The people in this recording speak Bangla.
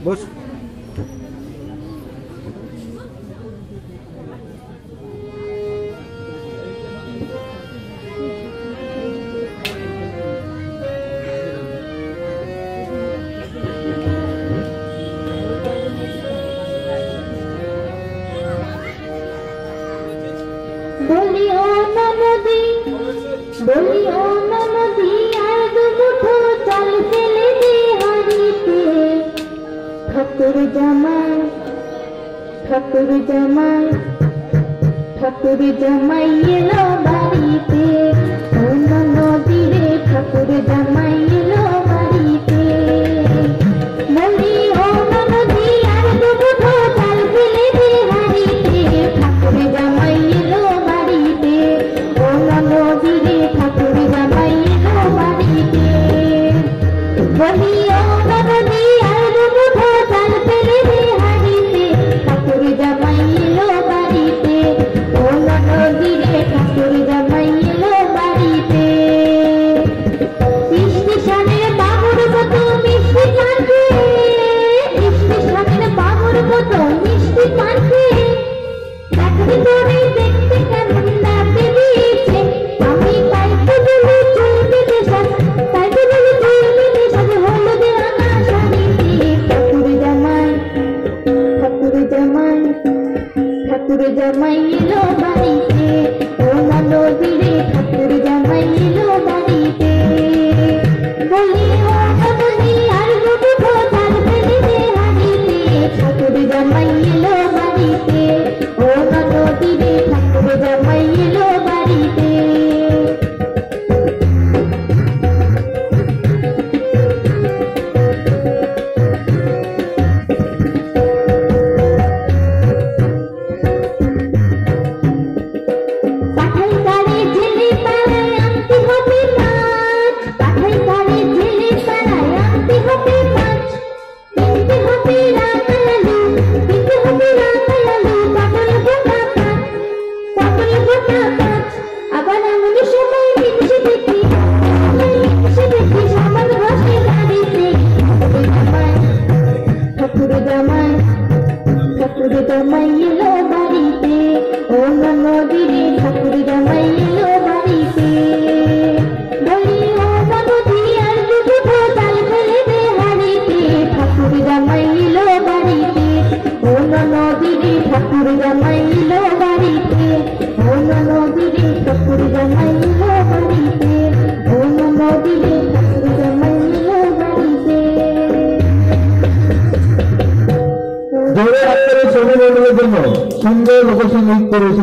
বস। বলিও না নদী, বলিও না নদী, আর দুমুঠো চাল ফেলে দে হাড়িতে। ঠাকুর জামাই, ঠাকুর জামাই, ঠাকুর জামাই এলো বাড়িতে। ও না নদী রে, ঠাকুর জামাই এলো বাড়িতে। বলিও না নদী, আর দুমুঠো চাল ফেলে দে হাড়িতে। ঠাকুর জামাই এলো বাড়িতে। ও না নদী রে, ঠাকুর জামাই এলো বাড়িতে। বলিও না নদী, আর দুমুঠো চাল ফেলে দে হাড়িতে। ঠাকুর জামাই এলো বাড়িতে। ও না নদী রে, ঠাকুর জামাই এলো বাড়িতে। স্টেশনের বাবুর মতো মিষ্টি পান খেয়ে, স্টেশনের বাবুর মতো মিষ্টি পান খেয়ে চাকরি করে দেখতে কেমন লাগতে দিয়েছে। আমি তাই তো বলি চলবে দেশাস, তাই তো বলি চলবে দেশাস, হলুদে রাঙা শাড়িতে। ঠাকুর জামাই, ঠাকুর জামাই, ঠাকুর জামাই এলো বাড়িতে। ও না নদী রে, ঠাকুর জামাই এলো বাড়িতে। বলি ও না নদী, আর দুমুঠো চাল ফেলে দে হাড়িতে। ঠাকুর জামাই এলো বাড়িতে। ও না নদী রে, ঠাকুর জামাই এলো বাড়িতে। পাঠাই গাড়ি জেলে পাড়ায় আনতে হবে মাছ, পাঠাই গাড়ি জেলে পাড়ায় আনতে হবে মাছ। কিনতে হবে রাঙালু, কিনতে হবে রাঙালু, পটল গোটা পাঁচ, পটল গোটা পাঁচ। আবার এমন সময় মিনসে দেখি, মিনসে দেখি সামান ঘষে গাড়িতে। ঠাকুর জামাই, ঠাকুর জামাই এলো বাড়িতে। ও না নদী রে, ঠাকুর জামাই এলো বাড়িতে। বলি ও না নদী, আর দুমুঠো চাল ফেলে দে হাড়িতে। ঠাকুর জামাই এলো বাড়িতে। ও না নদী রে, ঠাকুর জামাই এলো বাড়িতে। ও না নদী রে, ঠাকুর জামাই এলো বাড়িতে। ও না নদী রে, ঠাকুর জামাই এলো বাড়িতে। জোরে হাত করে ছবি জন্য সুন্দর লোকসঙ্গীত করেছে।